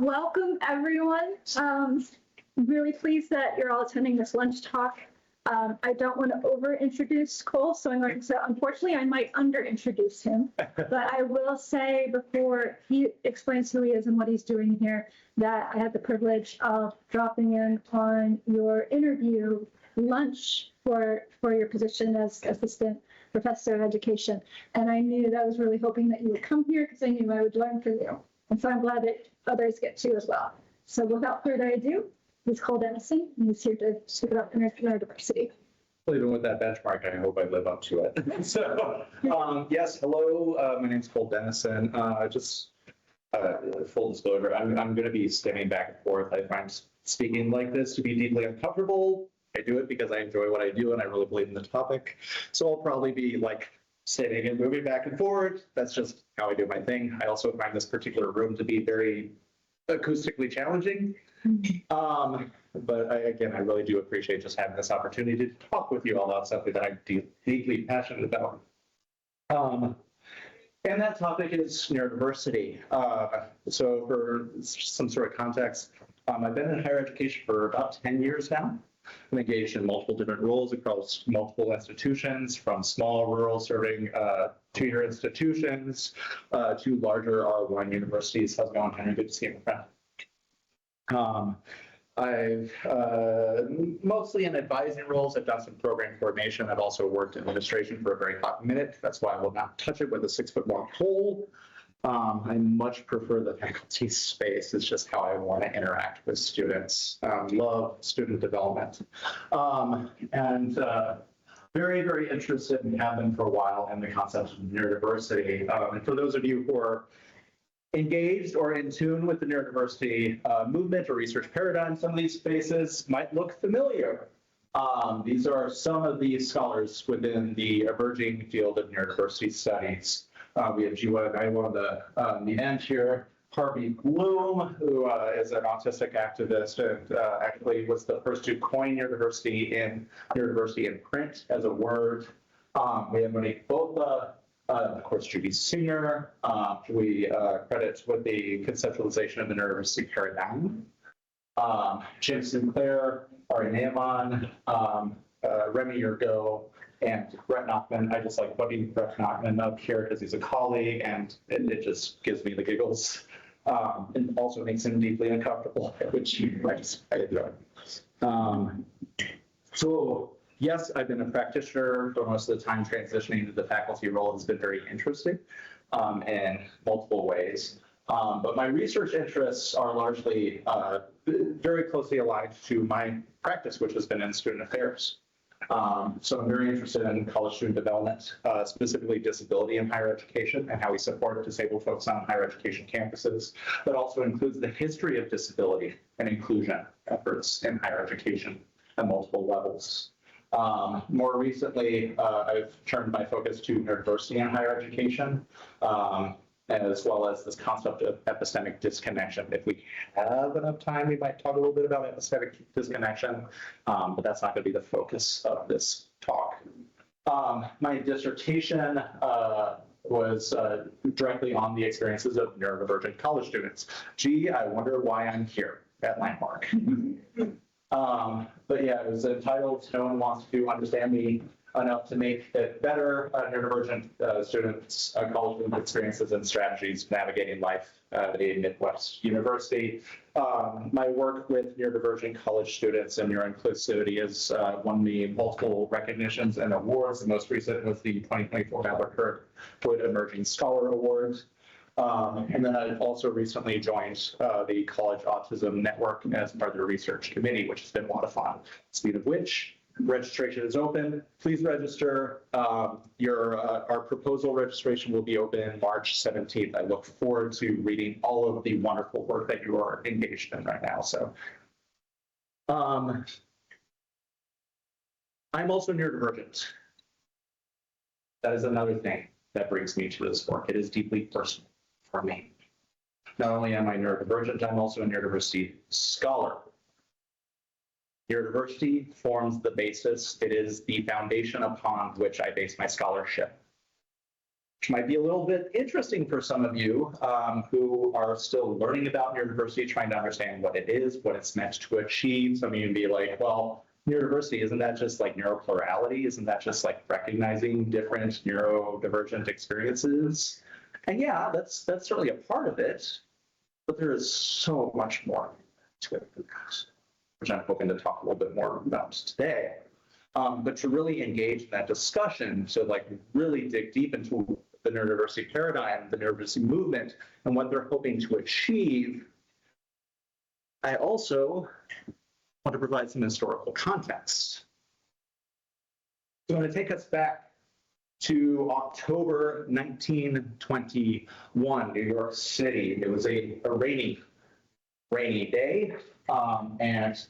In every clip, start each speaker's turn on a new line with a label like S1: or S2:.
S1: Welcome, everyone. Really pleased that you're all attending this lunch talk. I don't want to over-introduce Cole, so I'm going to say, unfortunately, I might under-introduce him. But I will say, before he explains who he is and what he's doing here, that I had the privilege of dropping in on your interview lunch for your position as assistant professor of education. And I knew that I was really hoping that you would come here because I knew I would learn from you. And so I'm glad that others get to as well. So without further ado, he's Cole Denisen, and he's here to speak about neurodiversity.
S2: Well, even with that benchmark, I hope I live up to it. Yes, hello, my name's Cole Denisen. Full disclosure, I'm going to be standing back and forth. I find speaking like this to be deeply uncomfortable. I do it because I enjoy what I do and I really believe in the topic. So I'll probably be like sitting and moving back and forward. That's just how I do my thing. I also find this particular room to be very acoustically challenging. But I really do appreciate just having this opportunity to talk with you all about something that I'm deeply passionate about. And that topic is neurodiversity. So for some sort of context, I've been in higher education for about 10 years now. I'm engaged in multiple different roles across multiple institutions, from small rural serving two-year institutions to larger R1 universities. How's it going, Henry? Good to see you, my friend. I've mostly in advising roles. I've done some program coordination. I've also worked in administration for a very hot minute. That's why I will not touch it with a 6-foot-long pole. I much prefer the faculty space. It's just how I want to interact with students. Love student development. And very, very interested and have been for a while in the concept of neurodiversity. And for those of you who are engaged or in tune with the neurodiversity movement or research paradigm, some of these spaces might look familiar. These are some of the scholars within the emerging field of neurodiversity studies. We have Jiwa Gaiwa on the end here, Harvey Bloom, who is an autistic activist and actually was the first to coin neurodiversity in print as a word. We have Monique Botha, of course, Judy Singer. We credit with the conceptualization of the neurodiversity paradigm. Jim Sinclair, Ari Naaman, Remy Urgo, and Brett Nachman. I just like putting Brett Nachman up here because he's a colleague and it just gives me the giggles. And also makes him deeply uncomfortable, which I enjoy. So yes, I've been a practitioner for most of the time. Transitioning to the faculty role has been very interesting in multiple ways. But my research interests are largely very closely aligned to my practice, which has been in student affairs. So I'm very interested in college student development, specifically disability in higher education and how we support disabled folks on higher education campuses. That also includes the history of disability and inclusion efforts in higher education at multiple levels. More recently, I've turned my focus to neurodiversity in higher education, as well as this concept of epistemic disconnection. If we have enough time, we might talk a little bit about epistemic disconnection, but that's not going to be the focus of this talk. My dissertation was directly on the experiences of neurodivergent college students. Gee, I wonder why I'm here at Landmark. But yeah, it was entitled "No One Wants to Understand Me Enough to Make It Better, Neurodivergent Students' College Student Experiences and Strategies Navigating Life at a Midwest University." My work with neurodivergent college students and neuroinclusivity has won me multiple recognitions and awards. The most recent was the 2024 Albert Hood Emerging Scholar Award. And then I've also recently joined the College Autism Network as part of the research committee, which has been a lot of fun. Speed of which, registration is open. Please register. Our proposal registration will be open March 17th. I look forward to reading all of the wonderful work that you are engaged in right now. So, I'm also neurodivergent. That is another thing that brings me to this work. It is deeply personal for me. Not only am I neurodivergent, I'm also a neurodiversity scholar. Neurodiversity forms the basis. It is the foundation upon which I base my scholarship. which might be a little bit interesting for some of you who are still learning about neurodiversity, trying to understand what it is, what it's meant to achieve. Some of you would be like, well, neurodiversity, isn't that just like neuroplurality? Isn't that just like recognizing different neurodivergent experiences? And yeah, that's certainly a part of it, but there is so much more to it than that, which I'm hoping to talk a little bit more about today. But to really engage in that discussion, to like really dig deep into the neurodiversity paradigm, the neurodiversity movement, and what they're hoping to achieve, I also want to provide some historical context. So I'm going to take us back to October 1921, New York City. It was a rainy day, and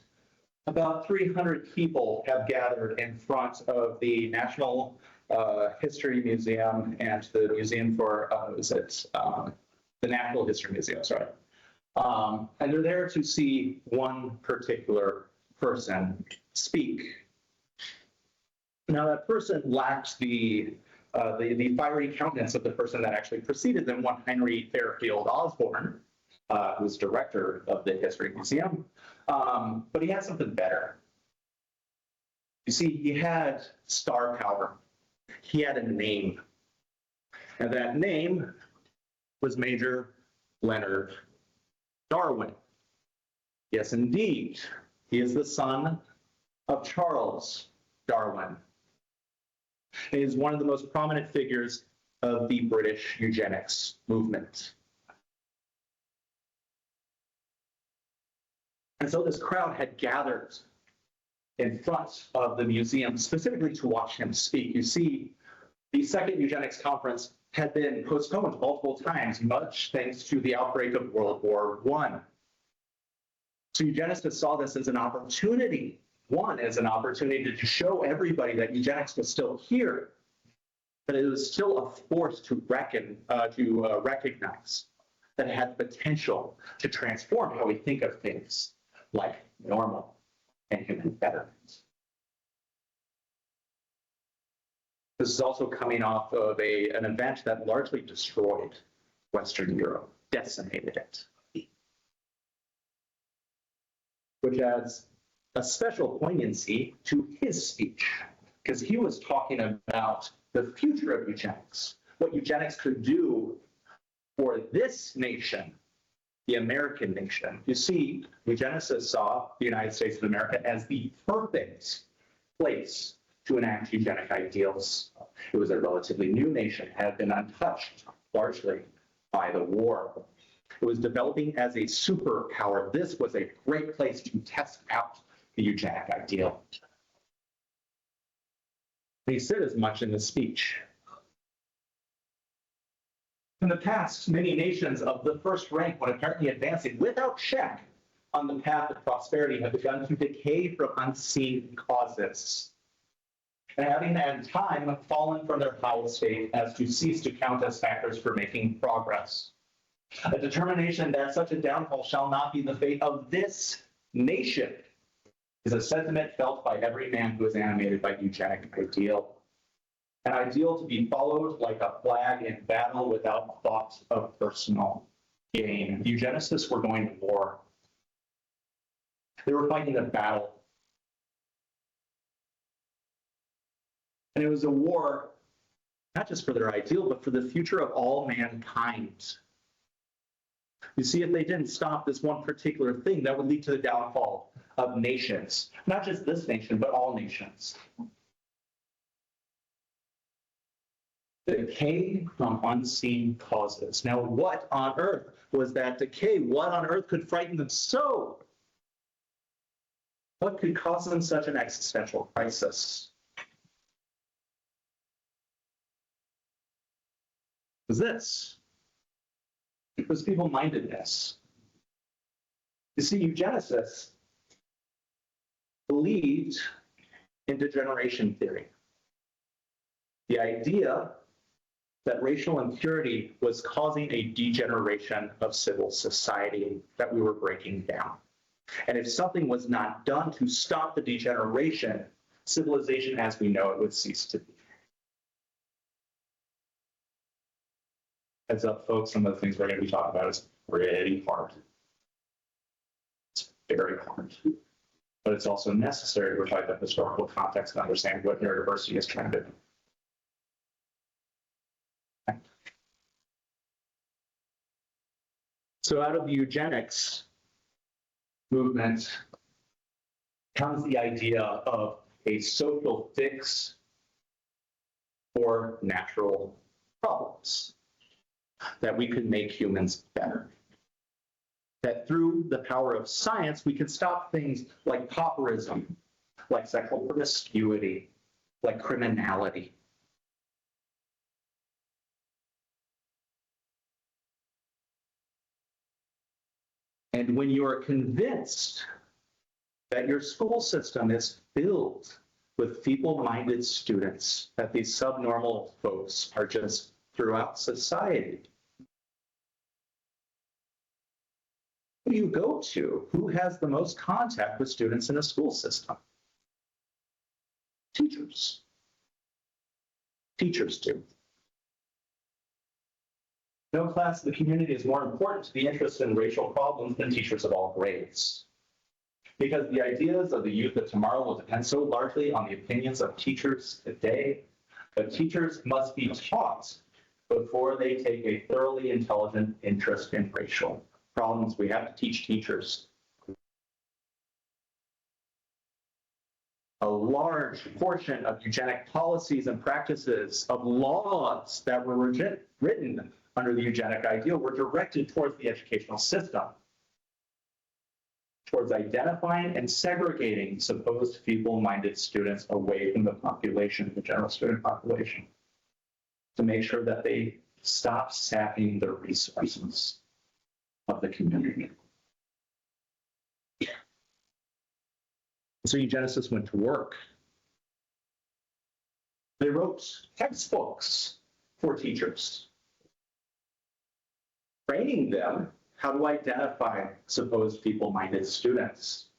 S2: about 300 people have gathered in front of the National History Museum and the Museum for, the Natural History Museum, sorry. And they're there to see one particular person speak. Now, that person lacked the fiery countenance of the person that actually preceded them, one Henry Fairfield Osborne, who was director of the History Museum. But he had something better. You see, he had star power. He had a name. And that name was Major Leonard Darwin. Yes, indeed. He is the son of Charles Darwin. He is one of the most prominent figures of the British eugenics movement. And so this crowd had gathered in front of the museum specifically to watch him speak. You see, the second eugenics conference had been postponed multiple times, much thanks to the outbreak of World War I. So eugenicists saw this as an opportunity, as an opportunity to show everybody that eugenics was still here, but it was still a force to recognize that it had potential to transform how we think of things like normal and human betterment. This is also coming off of an event that largely destroyed Western Europe, decimated it, which adds a special poignancy to his speech, because he was talking about the future of eugenics, what eugenics could do for this nation, the American nation. You see, eugenicists saw the United States of America as the perfect place to enact eugenic ideals. It was a relatively new nation, had been untouched largely by the war. It was developing as a superpower. This was a great place to test out the eugenic ideal. He said as much in the speech. In the past, many nations of the first rank, when apparently advancing without check on the path of prosperity, have begun to decay from unseen causes, and having in time fallen from their high estate as to cease to count as factors for making progress. A determination that such a downfall shall not be the fate of this nation is a sentiment felt by every man who is animated by eugenic ideal. An ideal to be followed like a flag in battle without thought of personal gain. The eugenicists were going to war. They were fighting a battle. And it was a war, not just for their ideal, but for the future of all mankind. You see, if they didn't stop this one particular thing, that would lead to the downfall of nations. Not just this nation, but all nations. Decay from unseen causes. Now, what on earth was that decay? What on earth could frighten them so? What could cause them such an existential crisis? Was this? It was feeble-mindedness. You see, eugenicists believed in degeneration theory. The idea that racial impurity was causing a degeneration of civil society, that we were breaking down. And if something was not done to stop the degeneration, civilization as we know it would cease to be. Heads up, folks, some of the things we're going to be talking about is pretty hard. It's very hard. But it's also necessary to provide the historical context and understand what neurodiversity is trying to do. So out of the eugenics movement comes the idea of a social fix for natural problems, that we could make humans better. That through the power of science, we can stop things like pauperism, like sexual promiscuity, like criminality. And when you are convinced that your school system is filled with feeble-minded students, that these subnormal folks are just throughout society, who do you go to? Who has the most contact with students in a school system? Teachers. Teachers do. No class of the community is more important to the interest in racial problems than teachers of all grades. Because the ideas of the youth of tomorrow will depend so largely on the opinions of teachers today, but teachers must be taught before they take a thoroughly intelligent interest in racial problems. We have to teach teachers. A large portion of eugenic policies and practices, of laws that were written under the eugenic ideal, were directed towards the educational system, towards identifying and segregating supposed feeble-minded students away from the population, the general student population, to make sure that they stop sapping the resources of the community. So eugenicists went to work. They wrote textbooks for teachers, training them how to identify supposed feeble-minded students,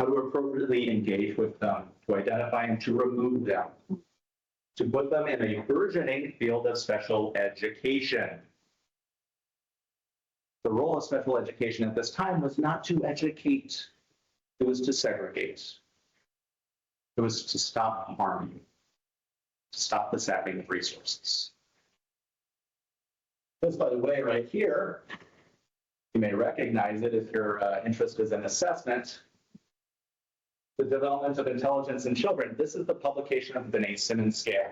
S2: how to appropriately engage with them, to identify and to remove them, to put them in a burgeoning field of special education. The role of special education at this time was not to educate, it was to segregate. It was to stop harming, to stop the sapping of resources. This, by the way, right here, you may recognize it if your interest is in assessment. The development of intelligence in children. This is the publication of the Denisen scale.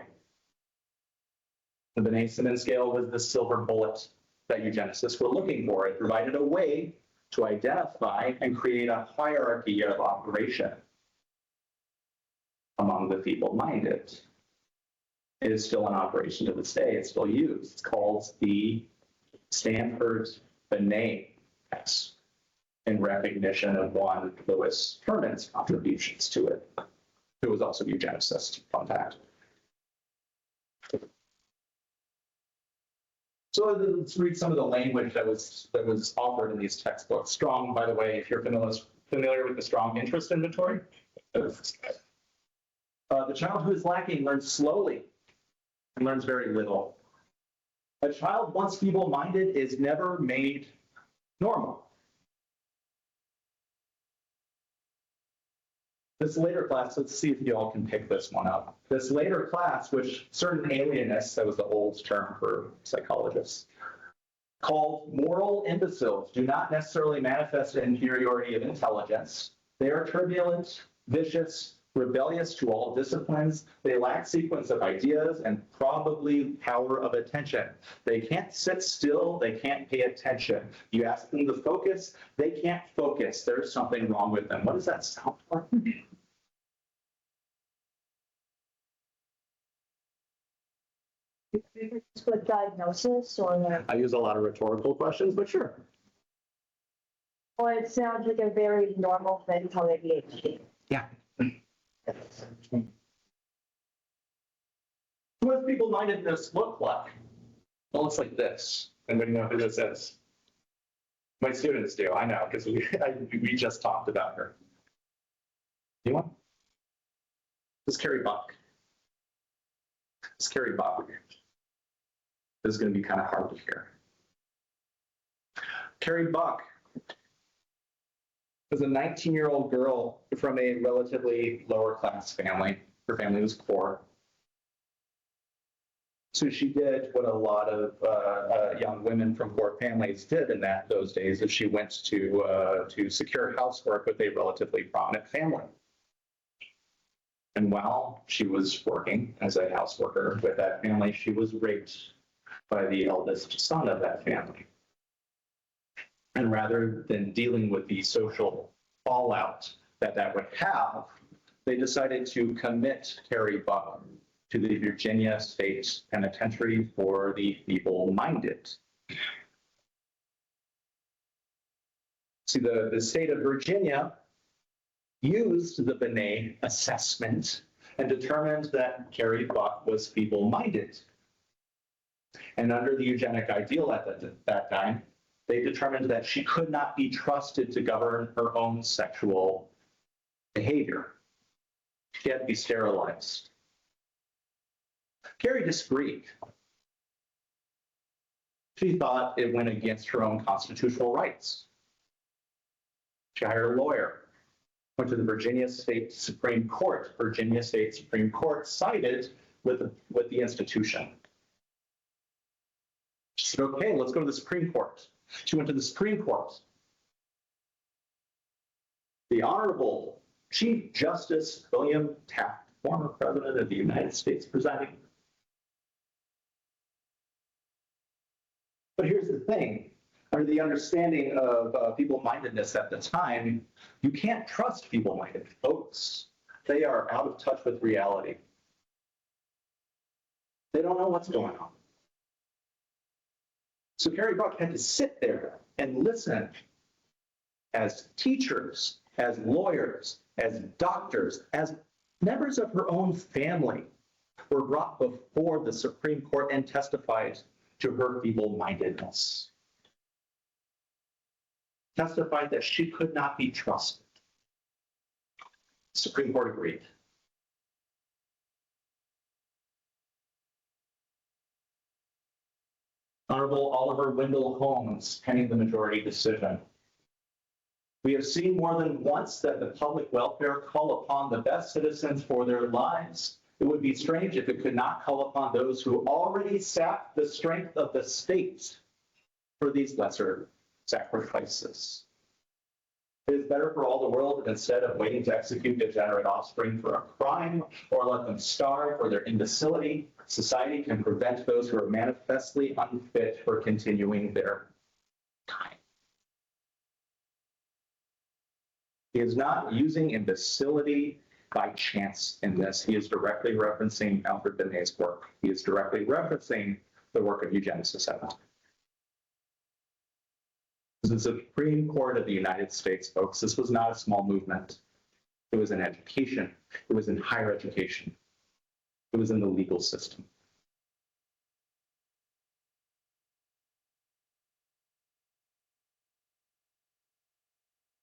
S2: The Denisen scale was the silver bullet that eugenicists were looking for. It provided a way to identify and create a hierarchy of operation among the feeble-minded. It is still in operation to this day. It's still used. It's called the Stanford-Binet test in recognition of one Louis Herman's contributions to it, who was also a eugenicist, fun fact. So let's read some of the language that was offered in these textbooks. Strong, by the way, if you're familiar with the strong interest inventory, the child who is lacking learns slowly and learns very little. A child once feeble-minded is never made normal. This later class, let's see if you all can pick this one up. This later class, which certain alienists, that was the old term for psychologists, called moral imbeciles, do not necessarily manifest an inferiority of intelligence. They are turbulent, vicious, rebellious to all disciplines. They lack sequence of ideas and probably power of attention. They can't sit still. They can't pay attention. You ask them to focus, they can't focus. There's something wrong with them. What does that sound like?
S3: Good diagnosis or
S2: I use a lot of rhetorical questions, but sure.
S3: or it sounds like a very normal mental ADHD.
S2: Yeah. What does feeble-mindedness look like? It looks like this. Anybody know who this is? My students do, I know, because we just talked about her. Anyone? This is Carrie Buck. This is Carrie Buck. This is going to be kind of hard to hear. Carrie Buck was a 19-year-old girl from a relatively lower class family. Her family was poor. So she did what a lot of young women from poor families did in those days, is she went to secure housework with a relatively prominent family. And while she was working as a houseworker with that family, she was raped by the eldest son of that family. And rather than dealing with the social fallout that would have, they decided to commit Carrie Buck to the Virginia State Penitentiary for the feeble-minded. See, the state of Virginia used the Binet assessment and determined that Carrie Buck was feeble-minded. And under the eugenic ideal at that time, they determined that she could not be trusted to govern her own sexual behavior. She had to be sterilized. Carrie disagreed. She thought it went against her own constitutional rights. She hired a lawyer, went to the Virginia State Supreme Court. Virginia State Supreme Court sided with the institution. She said, okay, let's go to the Supreme Court. She went to the Supreme Court. The Honorable Chief Justice William Taft, former President of the United States, presiding. But here's the thing, under the understanding of feeble-mindedness at the time, you can't trust feeble-minded folks. They are out of touch with reality. They don't know what's going on. So Carrie Buck had to sit there and listen as teachers, as lawyers, as doctors, as members of her own family were brought before the Supreme Court and testified to her feeble-mindedness. Testified that she could not be trusted. The Supreme Court agreed. Honorable Oliver Wendell Holmes penning the majority decision. We have seen more than once that the public welfare call upon the best citizens for their lives. It would be strange if it could not call upon those who already sap the strength of the state for these lesser sacrifices. It is better for all the world that instead of waiting to execute degenerate offspring for a crime or let them starve for their imbecility, society can prevent those who are manifestly unfit for continuing their time. He is not using imbecility by chance in this. He is directly referencing Alfred Binet's work. He is directly referencing the work of eugenicists at the time. This is the Supreme Court of the United States, folks. This was not a small movement. It was in education. It was in higher education. It was in the legal system.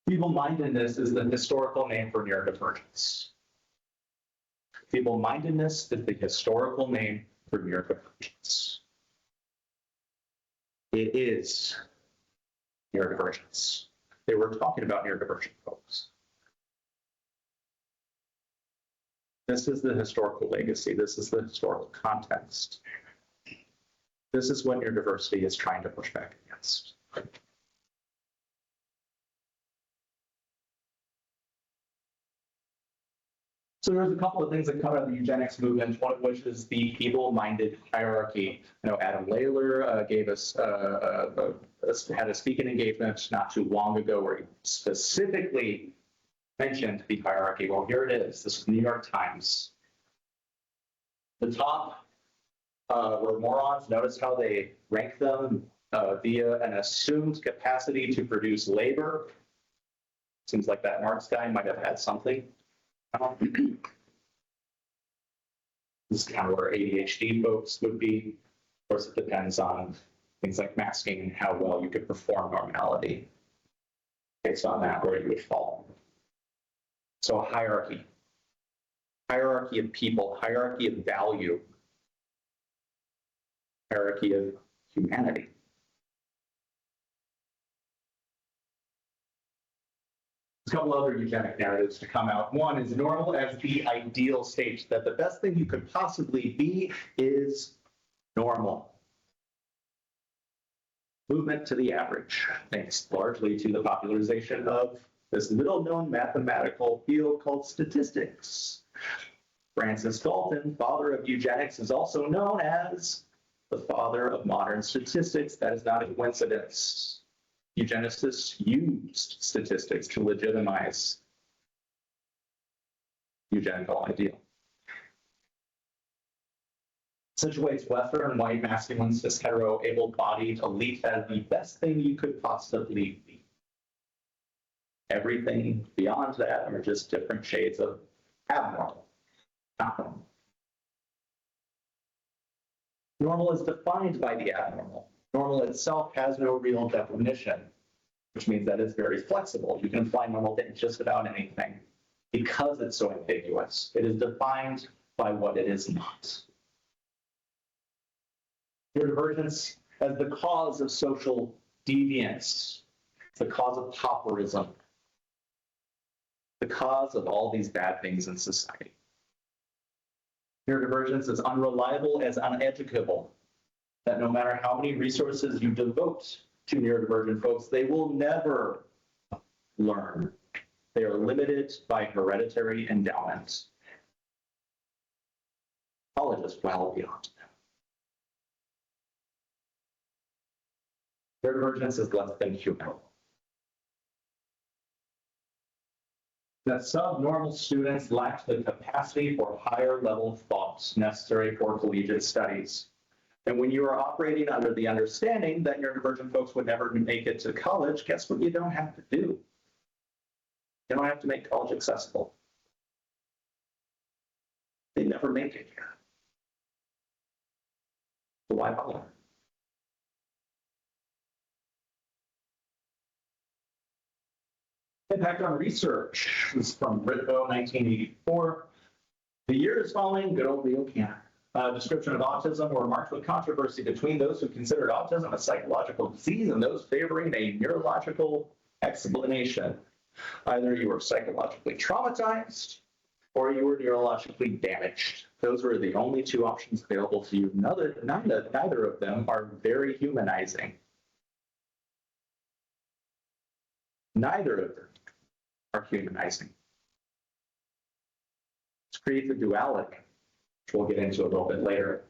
S2: Feeble-mindedness is the historical name for neurodivergence. Feeble-mindedness is the historical name for neurodivergence. It is neurodivergence. They were talking about neurodivergent folks. This is the historical legacy. This is the historical context. This is what neurodiversity is trying to push back against. So there's a couple of things that come out of the eugenics movement, one of which is the feeble-minded hierarchy. You know, Adam Layler gave us had a speaking engagement not too long ago where he specifically mentioned the hierarchy. Well, here it is. This is the New York Times. The top were morons. Notice how they rank them via an assumed capacity to produce labor. Seems like that Marx guy might have had something. This is kind of where ADHD folks would be. Of course, it depends on things like masking and how well you could perform normality. Based on that, where you would fall. So hierarchy. Hierarchy of people, hierarchy of value. hierarchy of humanity. A couple other eugenic narratives to come out. One is normal as the ideal state, that the best thing you could possibly be is normal. Movement to the average, thanks largely to the popularization of this little-known mathematical field called statistics. Francis Galton, father of eugenics, is also known as the father of modern statistics. That is not a coincidence. Eugenicists used statistics to legitimize eugenical ideal. Situates Western white masculine cis hetero able-bodied elite as the best thing you could possibly be. Everything beyond that are just different shades of abnormal, not normal. Normal is defined by the abnormal. Normal itself has no real definition, which means that it's very flexible. You can apply normal to just about anything because it's so ambiguous. It is defined by what it is not. Neurodivergence as the cause of social deviance, the cause of pauperism, the cause of all these bad things in society. Neurodivergence is unreliable as uneducable, that no matter how many resources you devote to neurodivergent folks, they will never learn. They are limited by hereditary endowment. College is well beyond that. Neurodivergence is less than human. That subnormal students lack the capacity for higher level thoughts necessary for collegiate studies. And when you are operating under the understanding that neurodivergent folks would never make it to college, guess what you don't have to do? You don't have to make college accessible. They never make it here. So why bother? Impact on research. This is from Ritvo, 1984. The years following good old Leo Kanner. Description of autism were marked with controversy between those who considered autism a psychological disease and those favoring a neurological explanation. Either you were psychologically traumatized or you were neurologically damaged. Those were the only two options available to you. Neither of them are very humanizing. Neither of them are humanizing. This creates a duality, which we'll get into a little bit later.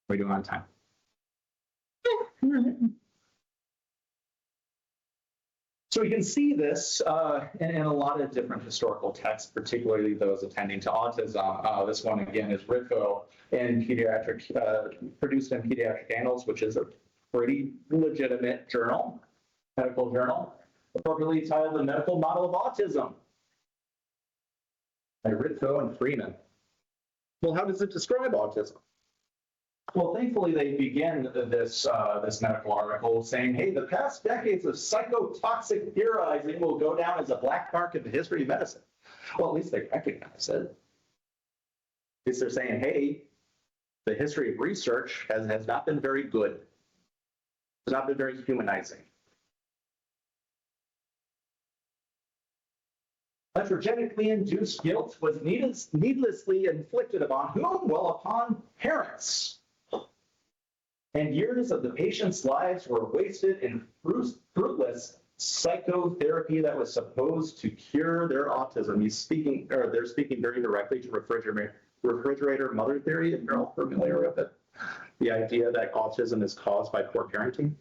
S2: We do on time. So we can see this in a lot of different historical texts, particularly those attending to autism. This one, again, is Ritvo in pediatric, produced in Pediatric Annals, which is a pretty legitimate journal, medical journal, appropriately titled The Medical Model of Autism by Ritvo and Freeman. Well, how does it describe autism? Well, thankfully, they begin this medical article saying, hey, the past decades of psychotoxic theorizing will go down as a black mark in the history of medicine. Well, at least they recognize it. At least they're saying, hey, the history of research has not been very good. It's not been very humanizing. Heterogenically induced guilt was needlessly inflicted upon whom? Well, upon parents. And years of the patients' lives were wasted in fruitless psychotherapy that was supposed to cure their autism. They're speaking very directly to refrigerator mother theory, if you're all familiar with it. The idea that autism is caused by poor parenting.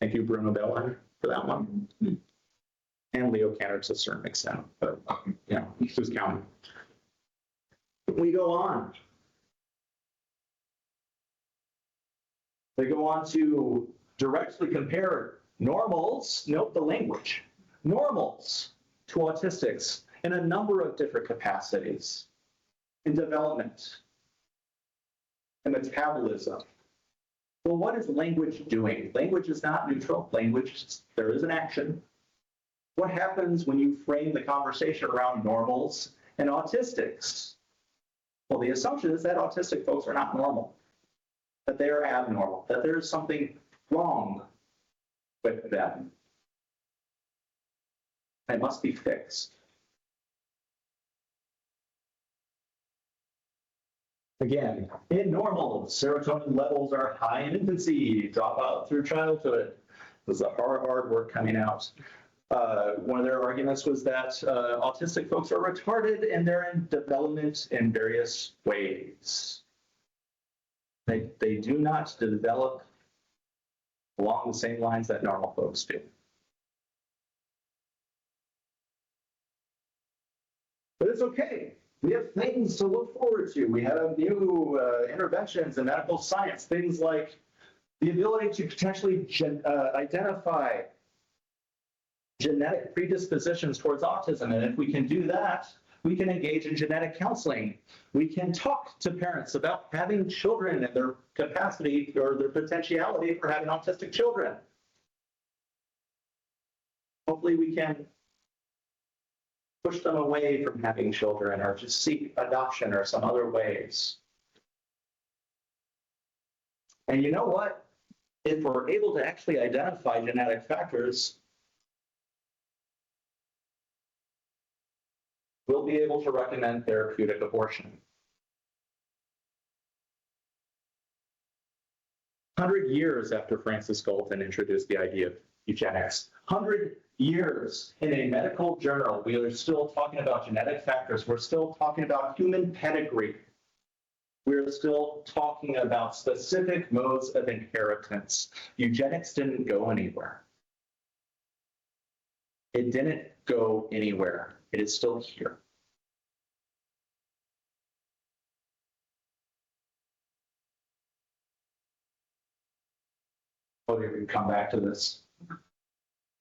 S2: Thank you, Bruno Bellheim, for that one. And Leo Kanner to a certain extent, but who's counting? We go on. They go on to directly compare normals, note the language, normals to autistics in a number of different capacities, in development, in metabolism. Well, what is language doing? Language is not neutral. Language, there is an action. What happens when you frame the conversation around normals and autistics? Well, the assumption is that autistic folks are not normal, that they are abnormal, that there's something wrong with them. They must be fixed. Again, in normal, serotonin levels are high in infancy, drop out through childhood. This is a hard work coming out. One of their arguments was that autistic folks are retarded and they're in development in various ways. They do not develop along the same lines that normal folks do. But it's okay. We have things to look forward to. We have new interventions in medical science, things like the ability to potentially identify genetic predispositions towards autism. And if we can do that, we can engage in genetic counseling. We can talk to parents about having children and their capacity or their potentiality for having autistic children. Hopefully we can push them away from having children or just seek adoption or some other ways. And you know what? If we're able to actually identify genetic factors, we'll be able to recommend therapeutic abortion. 100 years after Francis Galton introduced the idea of eugenics, 100 years in a medical journal, we are still talking about genetic factors. We're still talking about human pedigree. We're still talking about specific modes of inheritance. Eugenics didn't go anywhere. It didn't go anywhere. It is still here. Oh, we can come back to this.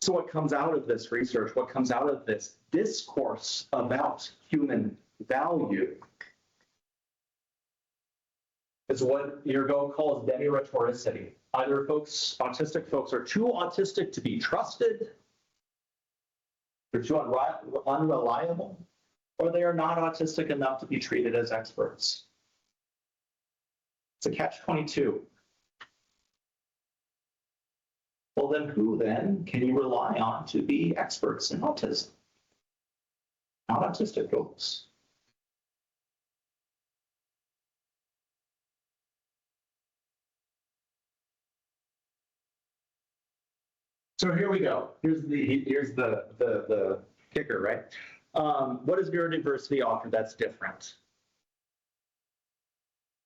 S2: So what comes out of this research, what comes out of this discourse about human value is what Ergo calls demi-rhetoricity. Either autistic folks are too autistic to be trusted, they're too unreliable, or they are not autistic enough to be treated as experts. It's a catch-22. Well, then who then can you rely on to be experts in autism? Not autistic folks. So here we go. Here's the kicker, right? What does neurodiversity offer that's different?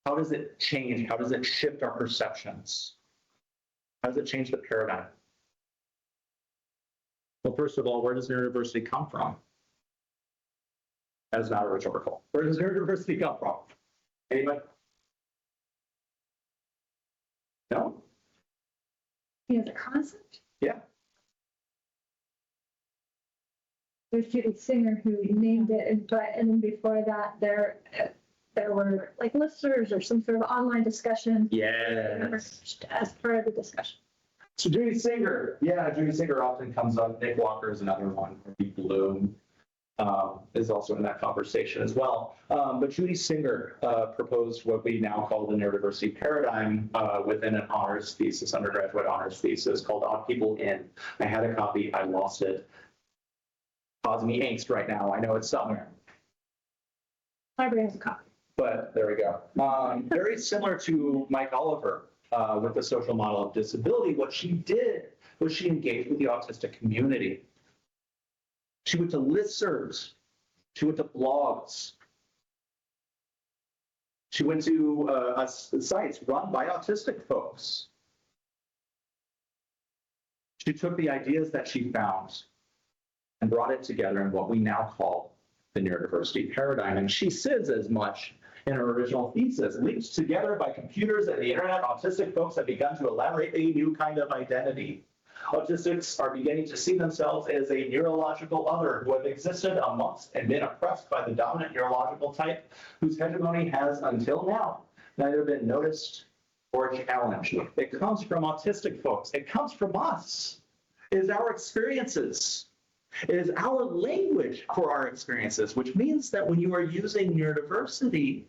S2: How does it change? How does it shift our perceptions? How does it change the paradigm? Well, first of all, where does neurodiversity come from? That is not a rhetorical. Where does neurodiversity come from? Anybody? No?
S1: As a concept?
S2: Yeah.
S1: There's Judy Singer who named it, and then before that, there were like listservs or some sort of online discussion.
S2: Yes.
S1: As part of the discussion.
S2: So Judy Singer, Judy Singer often comes up. Nick Walker is another one. Bloom is also in that conversation as well. But Judy Singer proposed what we now call the neurodiversity paradigm within an honors thesis, undergraduate honors thesis called Odd People In. I had a copy, I lost it. Causing me angst right now. I know it's somewhere.
S1: Library has a copy.
S2: But there we go. Very similar to Mike Oliver with the social model of disability. What she did was she engaged with the autistic community. She went to listservs. She went to blogs. She went to sites run by autistic folks. She took the ideas that she found and brought it together in what we now call the neurodiversity paradigm. And she says as much in her original thesis. Linked together by computers and the internet, autistic folks have begun to elaborate a new kind of identity. Autistics are beginning to see themselves as a neurological other who have existed amongst and been oppressed by the dominant neurological type, whose hegemony has, until now, neither been noticed or challenged. It comes from autistic folks. It comes from us. It is our experiences. It is our language for our experiences, which means that when you are using neurodiversity,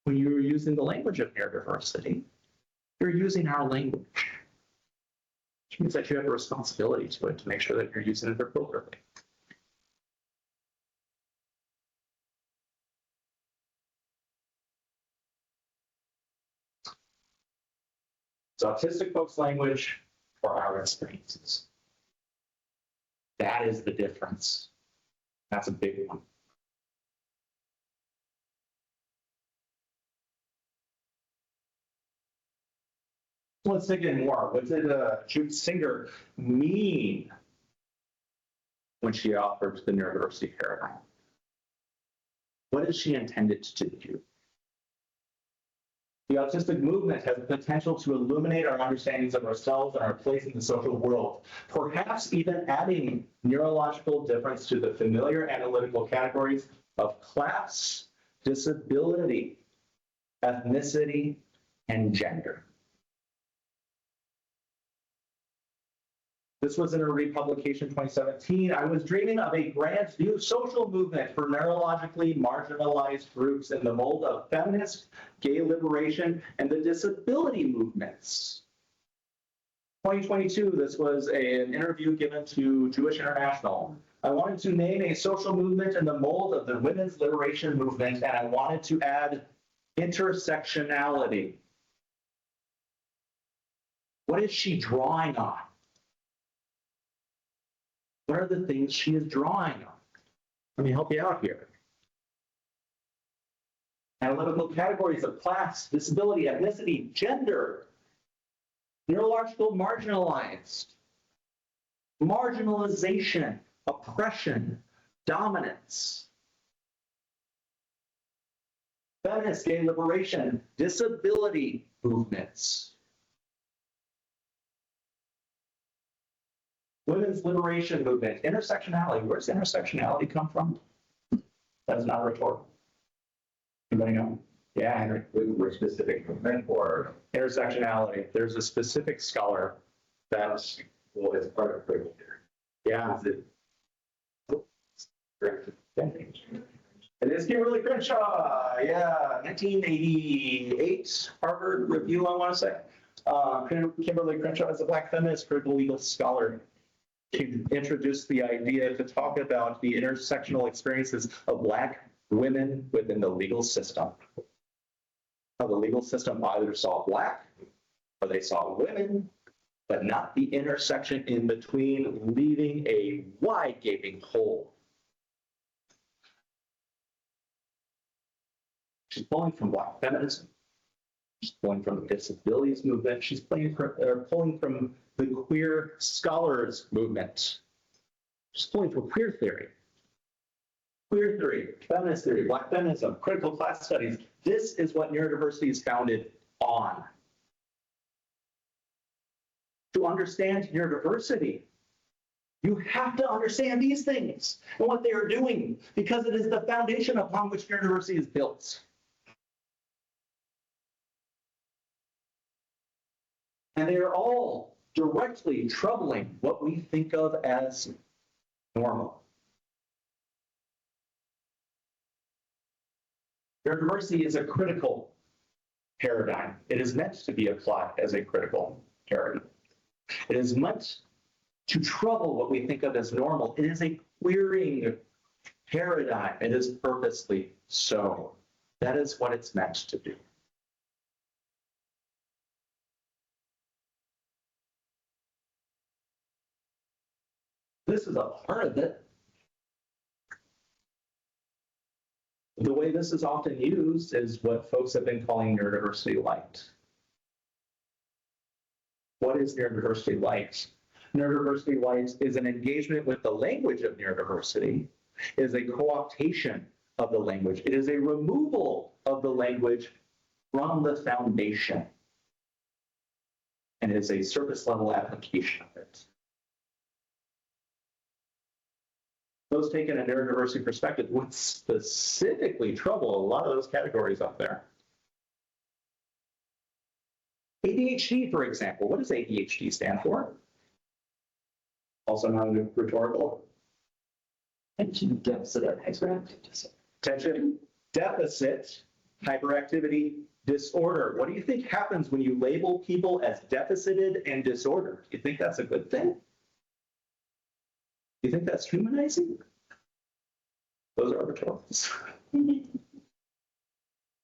S2: when you're using the language of neurodiversity, you're using our language, which means that you have a responsibility to it to make sure that you're using it appropriately. It's autistic folks' language or our experiences. That is the difference. That's a big one. Let's dig in more. What did Jude Singer mean when she offered the neurodiversity paradigm? What is she intended to do? The autistic movement has the potential to illuminate our understandings of ourselves and our place in the social world, perhaps even adding neurological difference to the familiar analytical categories of class, disability, ethnicity, and gender. This was in a republication 2017. I was dreaming of a grand new social movement for neurologically marginalized groups in the mold of feminist, gay liberation, and the disability movements. 2022, this was an interview given to Jewish International. I wanted to name a social movement in the mold of the women's liberation movement, and I wanted to add intersectionality. What is she drawing on? What are the things she is drawing on? Let me help you out here. Analytical categories of class, disability, ethnicity, gender, neurological marginalized, marginalization, oppression, dominance, feminist, gay liberation, disability movements, women's liberation movement, intersectionality. Where does intersectionality come from? That is not rhetorical. Anybody know? Yeah, Henry.
S4: We're specific movement or
S2: Intersectionality. There's a specific scholar that's,
S4: well, it's part of critical theory.
S2: yeah,
S4: Is it?
S2: it is Kimberly Crenshaw. Yeah, 1988 Harvard Review, I want to say. Kimberly Crenshaw is a Black feminist, critical legal scholar. She introduced the idea to talk about the intersectional experiences of Black women within the legal system. How the legal system either saw Black or they saw women, but not the intersection in between, leaving a wide gaping hole. She's pulling from Black feminism. She's pulling from the disabilities movement. She's pulling from the queer scholars movement. She's pulling from queer theory. Queer theory, feminist theory, Black feminism, critical class studies. This is what neurodiversity is founded on. To understand neurodiversity, you have to understand these things and what they are doing, because it is the foundation upon which neurodiversity is built. And they are all directly troubling what we think of as normal. Neurodiversity is a critical paradigm. It is meant to be applied as a critical paradigm. It is meant to trouble what we think of as normal. It is a queering paradigm. It is purposely so. That is what it's meant to do. This is a part of it. The way this is often used is what folks have been calling neurodiversity-lite. What is neurodiversity-lite? Neurodiversity-lite is an engagement with the language of neurodiversity. It is a co-optation of the language. It is a removal of the language from the foundation. And it is a surface level application of it. Those taking a neurodiversity perspective would specifically trouble a lot of those categories up there. ADHD, for example. What does ADHD stand for? Also non-rhetorical.
S3: Attention deficit hyperactive disorder.
S2: Attention deficit hyperactivity disorder. What do you think happens when you label people as deficited and disordered? Do you think that's a good thing? Do you think that's humanizing? Those are rhetoricals.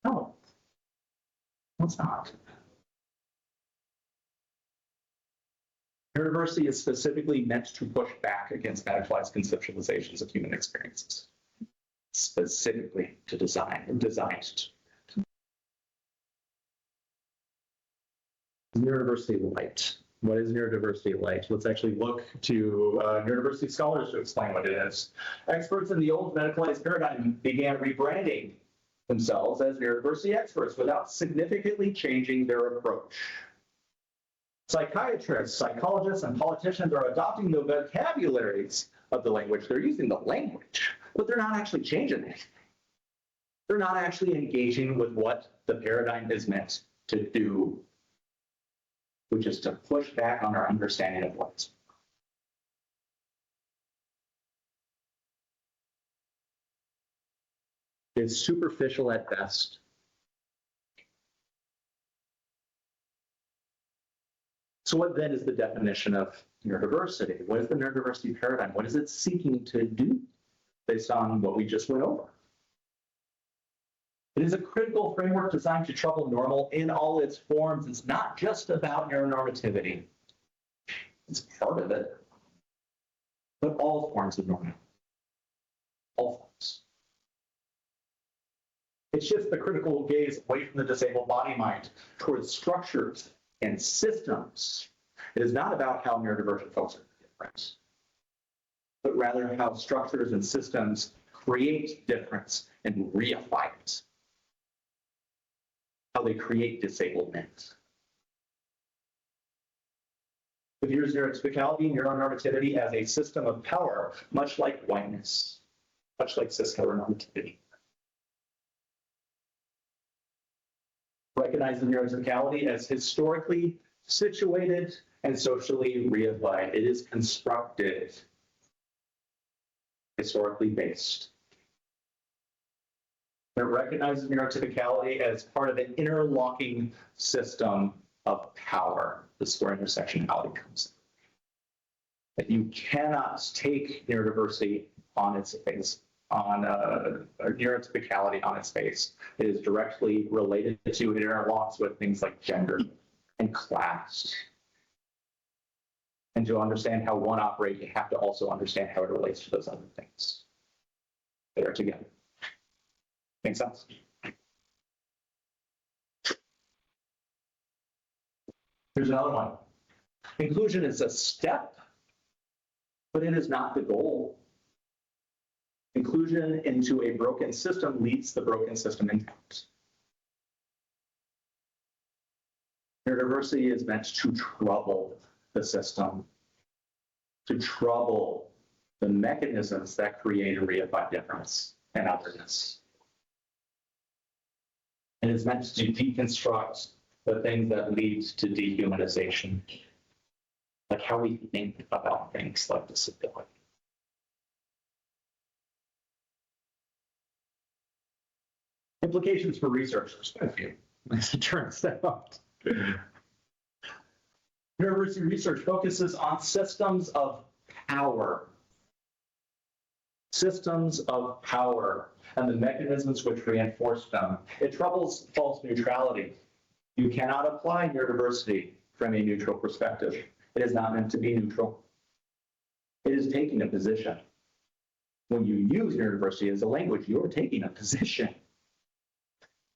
S2: No, it's not. Neurodiversity is specifically meant to push back against medicalized conceptualizations of human experiences. Specifically to designed to. Neurodiversity-lite. What is neurodiversity-lite? Let's actually look to neurodiversity scholars to explain what it is. Experts in the old medicalized paradigm began rebranding themselves as neurodiversity experts without significantly changing their approach. Psychiatrists, psychologists, and politicians are adopting the vocabularies of the language. They're using the language, but they're not actually changing it. They're not actually engaging with what the paradigm is meant to do, which is to push back on our understanding of what's. It's superficial at best. So what then is the definition of neurodiversity? What is the neurodiversity paradigm? What is it seeking to do based on what we just went over? It is a critical framework designed to trouble normal in all its forms. It's not just about neuronormativity. It's part of it, but all forms of normal. All forms. It shifts the critical gaze away from the disabled body-mind towards structures and systems. It is not about how neurodivergent folks are different, but rather how structures and systems create difference and reify it. How they create disablement. It views neurotypicality, neuronormativity as a system of power, much like whiteness, much like cis-heteronormativity. Recognizes neurotypicality as historically situated and socially reified. It is constructed, historically based. It recognizes neurotypicality as part of an interlocking system of power. This is where intersectionality comes in. That you cannot take neurodiversity on its face, on neurotypicality on its face. It is directly related to, it interlocks with things like gender and class. And to understand how one operates, you have to also understand how it relates to those other things. They are together. Make sense? Here's another one. Inclusion is a step, but it is not the goal. Inclusion into a broken system leaves the broken system intact. Neurodiversity is meant to trouble the system, to trouble the mechanisms that create and reify difference and otherness. And it's meant to deconstruct the things that lead to dehumanization, like how we think about things like disability. Implications for researchers, as it turns out. Neurodiversity research focuses on systems of power. Systems of power and the mechanisms which reinforce them. It troubles false neutrality. You cannot apply neurodiversity from a neutral perspective. It is not meant to be neutral. It is taking a position. When you use neurodiversity as a language, you're taking a position.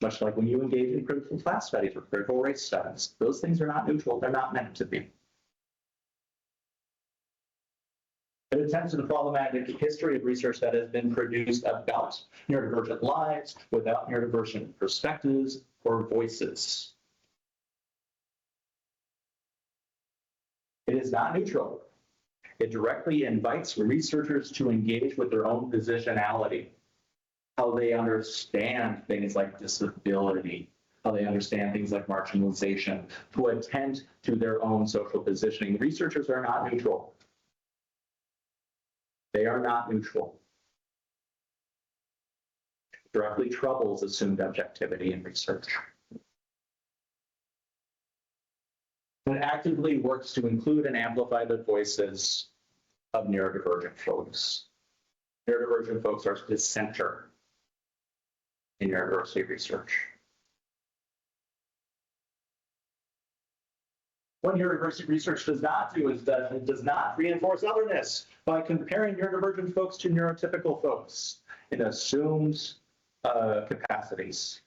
S2: Much like when you engage in critical class studies or critical race studies. Those things are not neutral. They're not meant to be. It attempts to the problematic history of research that has been produced about neurodivergent lives without neurodivergent perspectives or voices. It is not neutral. It directly invites researchers to engage with their own positionality, how they understand things like disability, how they understand things like marginalization, to attend to their own social positioning. Researchers are not neutral. They are not neutral. directly troubles assumed objectivity in research. It actively works to include and amplify the voices of neurodivergent folks. Neurodivergent folks are the center in neurodiversity research. What neurodiversity research does not do is that it does not reinforce otherness by comparing neurodivergent folks to neurotypical folks. It assumes capacities.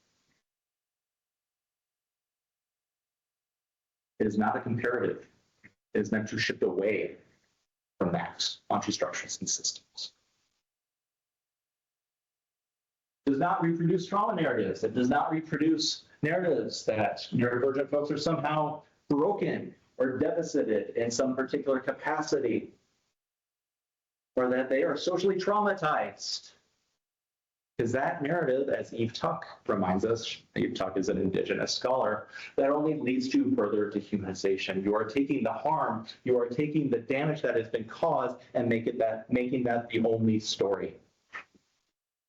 S2: It is not a comparative. It is meant to shift away from that onto structures and systems. It does not reproduce trauma narratives. It does not reproduce narratives that neurodivergent folks are somehow broken or deficited in some particular capacity, or that they are socially traumatized. Because that narrative, as Eve Tuck reminds us, Eve Tuck is an Indigenous scholar, that only leads to further dehumanization. You are taking the harm, you are taking the damage that has been caused and making that the only story.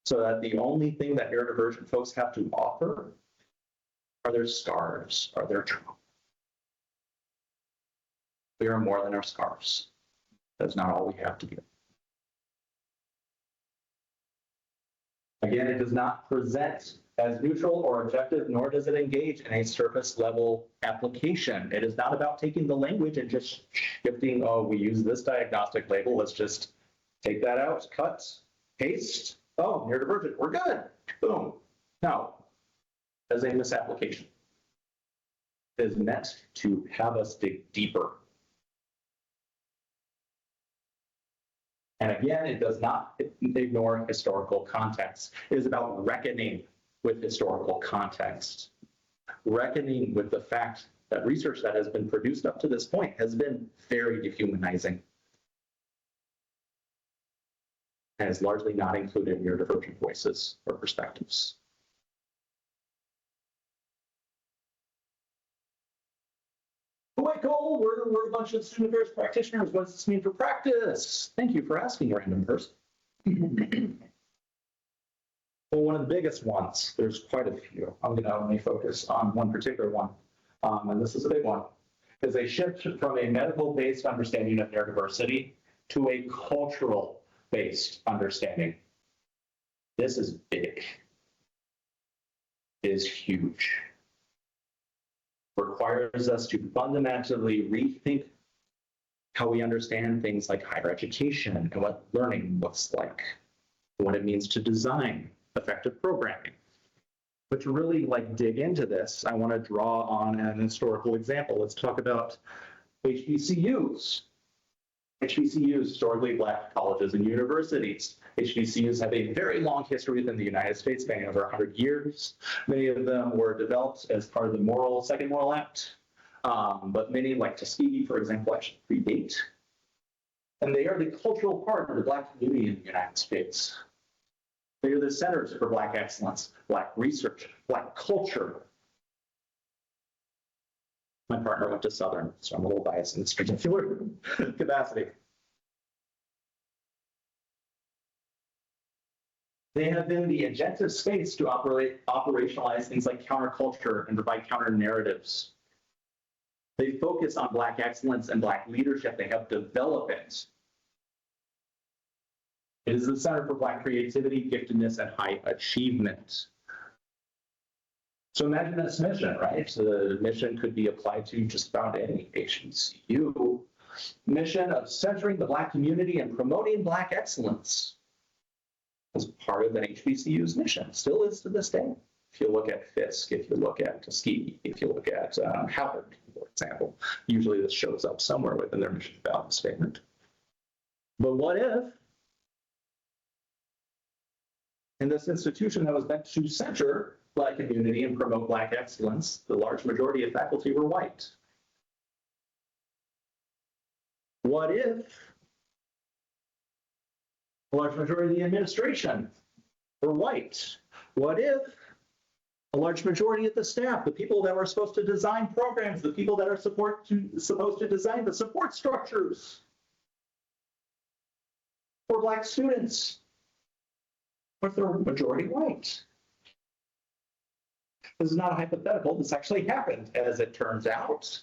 S2: So that the only thing that neurodivergent folks have to offer are their scars, are their trauma. We are more than our scars. That's not all we have to give. Again, it does not present as neutral or objective, nor does it engage in a surface level application. It is not about taking the language and just shifting, oh, we use this diagnostic label, let's just take that out, cut, paste, oh, neurodivergent, we're good, boom. No, that is a misapplication. It is meant to have us dig deeper. And again, it does not ignore historical context. It is about reckoning with historical context, reckoning with the fact that research that has been produced up to this point has been very dehumanizing and has largely not included neurodivergent voices or perspectives. White goal, we're a bunch of student affairs practitioners. What does this mean for practice? Thank you for asking, random person. Well, one of the biggest ones, there's quite a few. I'm going to only focus on one particular one, and this is a big one, is a shift from a medical-based understanding of neurodiversity to a cultural-based understanding. This is big. It is huge. Requires us to fundamentally rethink how we understand things like higher education and what learning looks like, what it means to design effective programming. But to really dig into this, I want to draw on an historical example. Let's talk about HBCUs. HBCUs, historically Black colleges and universities. HBCUs have a very long history within the United States, spanning over 100 years. Many of them were developed as part of the Second Moral Act, but many, like Tuskegee, for example, actually predate. And they are the cultural part of the Black community in the United States. They are the centers for Black excellence, Black research, Black culture. My partner went to Southern, so I'm a little biased in this particular capacity. They have been the agentive space to operationalize things like counterculture and provide counter narratives. They focus on Black excellence and Black leadership. They help develop it. It is the center for Black creativity, giftedness, and high achievement. So imagine this mission, right? So the mission could be applied to just about any HBCU. Mission of centering the Black community and promoting Black excellence as part of an HBCU's mission. Still is to this day. If you look at Fisk, if you look at Tuskegee, if you look at Howard, for example, usually this shows up somewhere within their mission value statement. But what if, in this institution that was meant to center Black community and promote Black excellence, the large majority of faculty were white? What if a large majority of the administration were white? What if a large majority of the staff, the people that were supposed to design programs, the people that are supposed to design the support structures for Black students, or if they're majority white. This is not a hypothetical. This actually happened, as it turns out.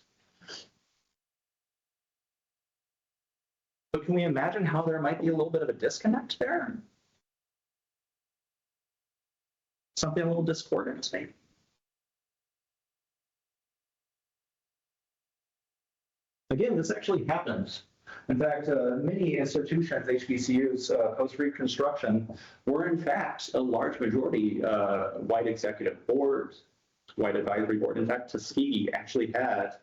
S2: But can we imagine how there might be a little bit of a disconnect there? Something a little discordant, maybe. Again, this actually happens. In fact, many institutions, HBCUs, post-Reconstruction, were in fact a large majority white executive boards, white advisory board. In fact, Tuskegee actually had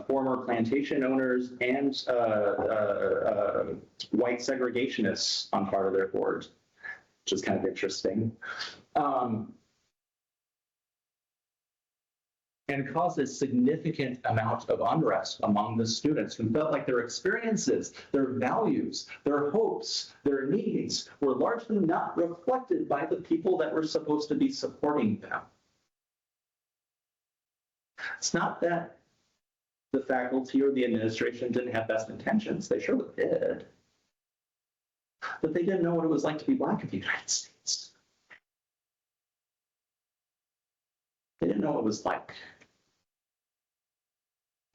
S2: former plantation owners and white segregationists on part of their board, which is kind of interesting. And causes significant amount of unrest among the students who felt like their experiences, their values, their hopes, their needs were largely not reflected by the people that were supposed to be supporting them. It's not that the faculty or the administration didn't have best intentions. They surely did. But they didn't know what it was like to be Black in the United States. They didn't know what it was like.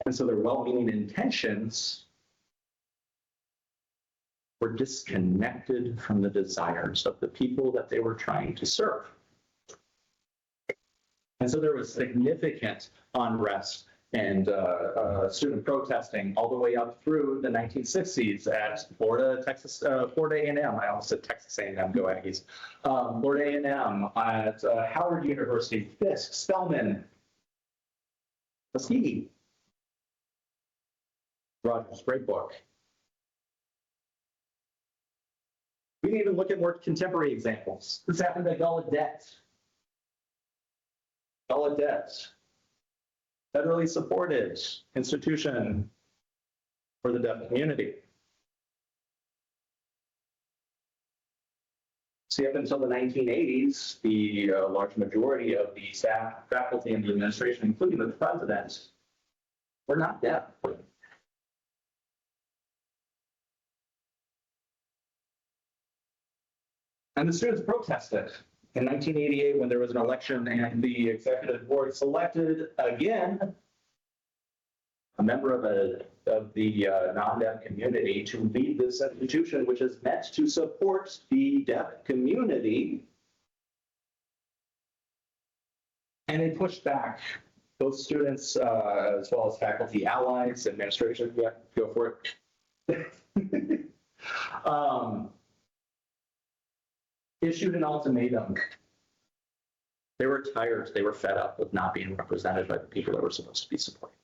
S2: And so their well-meaning intentions were disconnected from the desires of the people that they were trying to serve. And so there was significant unrest and student protesting all the way up through the 1960s at Florida A&M. I almost said Texas A&M, go Aggies. Florida A&M, at Howard University, Fisk, Spelman, Tuskegee. Rogers, great book. We can even look at more contemporary examples. This happened at Gallaudet. Gallaudet, federally supported institution for the deaf community. See, up until the 1980s, the large majority of the staff, faculty, and the administration, including the president, were not deaf. And the students protested in 1988 when there was an election and the executive board selected again a member of the non-deaf community to lead this institution, which is meant to support the deaf community. And they pushed back, both students as well as faculty, allies, administration. Yeah, go for it. Issued an ultimatum. They were tired, they were fed up with not being represented by the people that were supposed to be supporting.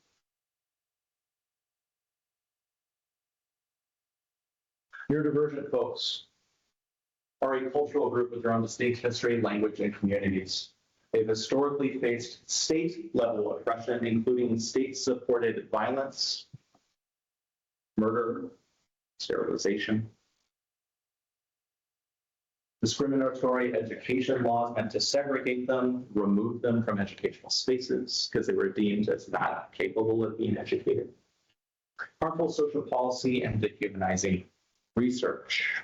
S2: Neurodivergent folks are a cultural group with their own distinct history, language, and communities. They've historically faced state-level oppression, including state-supported violence, murder, sterilization. Discriminatory education laws meant to segregate them, remove them from educational spaces because they were deemed as not capable of being educated. Harmful social policy and dehumanizing research.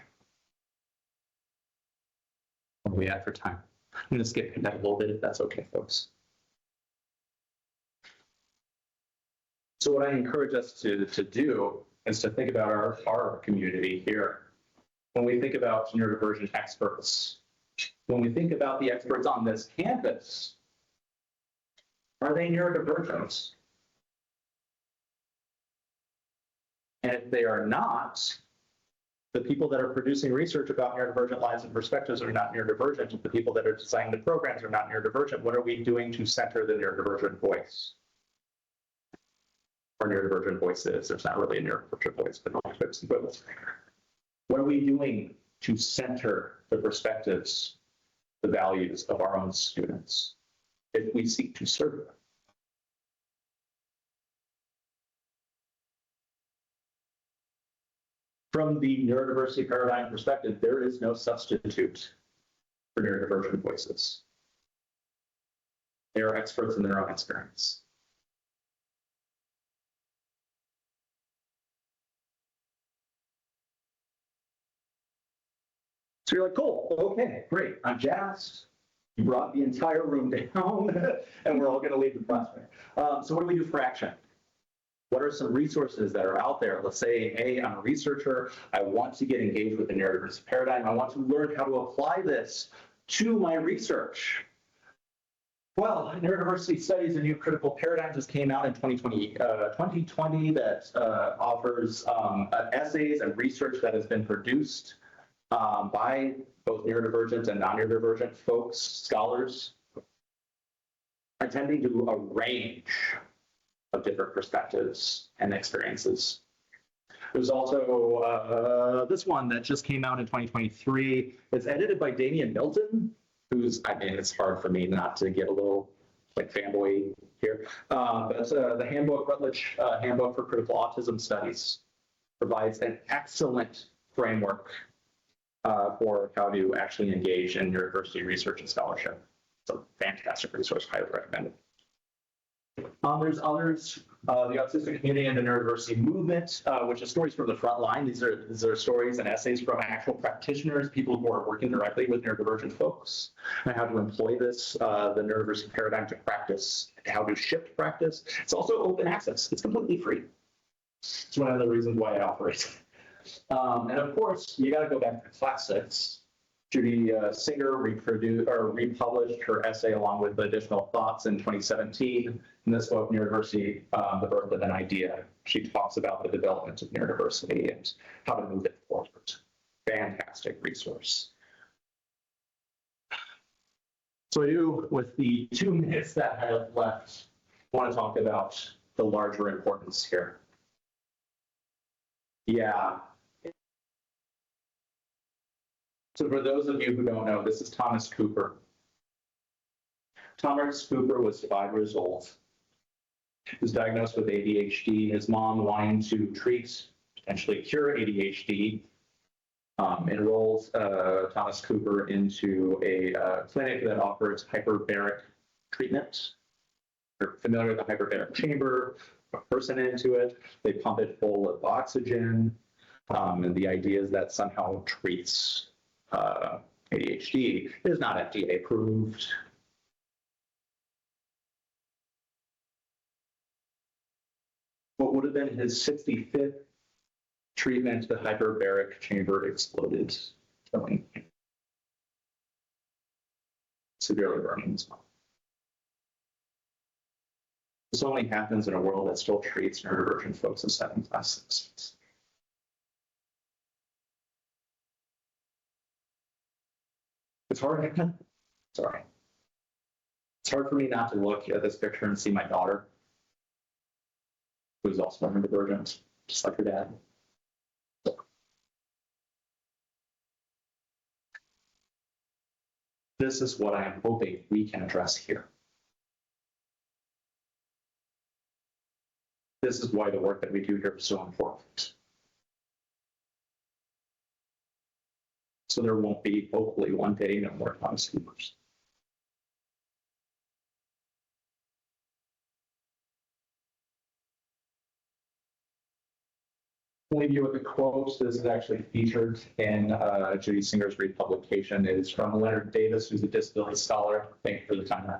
S2: What do we have for time? I'm going to skip that a little bit if that's okay, folks. So what I encourage us to do is to think about our community here. When we think about neurodivergent experts, when we think about the experts on this campus, are they neurodivergent? And if they are not, the people that are producing research about neurodivergent lives and perspectives are not neurodivergent. The people that are designing the programs are not neurodivergent. What are we doing to center the neurodivergent voice? Or neurodivergent voices. There's not really a neurodivergent voice, but what are we doing to center the perspectives, the values of our own students if we seek to serve them? From the neurodiversity paradigm perspective, there is no substitute for neurodivergent voices. They are experts in their own experience. So you're like, cool, okay, great, I'm jazzed. You brought the entire room down, and we're all going to leave the classroom. So what do we do for action? What are some resources that are out there? Let's say, hey, I'm a researcher. I want to get engaged with the neurodiversity paradigm. I want to learn how to apply this to my research. Well, Neurodiversity Studies, a new critical paradigm just came out in 2020 that offers essays and research that has been produced by both neurodivergent and non-neurodivergent folks, scholars, attending to a range of different perspectives and experiences. There's also this one that just came out in 2023. It's edited by Damian Milton, who's, I mean, it's hard for me not to get a little like fanboy here. But the handbook, Rutledge Handbook for Critical Autism Studies, provides an excellent framework for how to actually engage in neurodiversity research and scholarship. It's a fantastic resource, highly recommended. There's others, the autistic community and the neurodiversity movement, which is stories from the front line. These are stories and essays from actual practitioners, people who are working directly with neurodivergent folks, and how to employ this, the neurodiversity paradigm to practice, how to shift practice. It's also open access. It's completely free. It's one of the reasons why I offer it. And of course, you got to go back to classics. Judy Singer republished her essay along with additional thoughts in 2017 in this book, Neurodiversity, The Birth of an Idea. She talks about the development of neurodiversity and how to move it forward. Fantastic resource. So I do, with the 2 minutes that I have left, want to talk about the larger importance here. Yeah. So for those of you who don't know, this is Thomas Cooper. Thomas Cooper was 5 years old. He was diagnosed with ADHD. His mom, wanting to treat, potentially cure ADHD, enrolled Thomas Cooper into a clinic that offers hyperbaric treatment. You're familiar with the hyperbaric chamber, a person into it, they pump it full of oxygen, and the idea is that somehow treats ADHD. It is not FDA approved. What would have been his 65th treatment, the hyperbaric chamber exploded, killing him. Severely burning his mom. This only happens in a world that still treats neurodivergent folks as second-class citizens. It's hard. Sorry. It's hard for me not to look at this picture and see my daughter, who's also neurodivergent, just like her dad. This is what I am hoping we can address here. This is why the work that we do here is so important. So there won't be, hopefully, one day no more Thomas Coopers. I'll leave you with a quote. This is actually featured in Judy Singer's republication. It is from Leonard Davis, who's a disability scholar. Thank you for the time.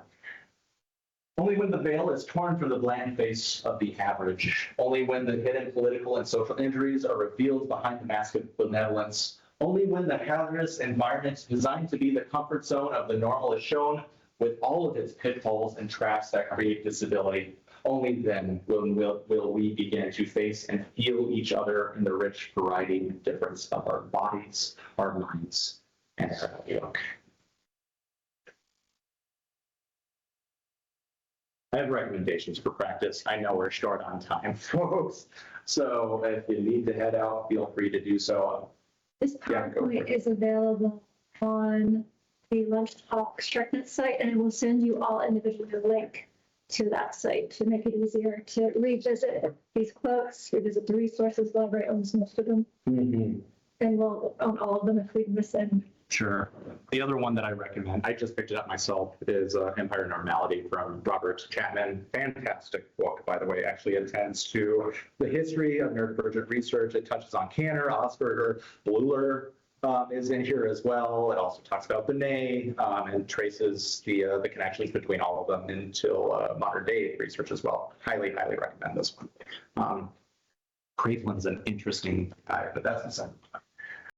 S2: Only when the veil is torn from the bland face of the average, only when the hidden political and social injuries are revealed behind the mask of benevolence, only when the hazardous environment designed to be the comfort zone of the normal is shown with all of its pitfalls and traps that create disability, only then will we begin to face and feel each other in the rich variety and difference of our bodies, our minds, and our outlook. I have recommendations for practice. I know we're short on time, folks. So if you need to head out, feel free to do so.
S1: This PowerPoint is available on the Lunch Talk StreckNet site, and I will send you all individually a link to that site to make it easier to revisit these quotes, revisit the resources. The library owns most of them, and we'll own all of them if we miss any.
S2: Sure. The other one that I recommend, I just picked it up myself, is Empire Normality from Robert Chapman. Fantastic book, by the way. Actually attends to the history of neurodivergent research. It touches on Kanner, Asperger, Bleuler, is in here as well. It also talks about Benet and traces the connections between all of them until modern day research as well. Highly, highly recommend this one. Cravelin's an interesting guy, but that's the second one.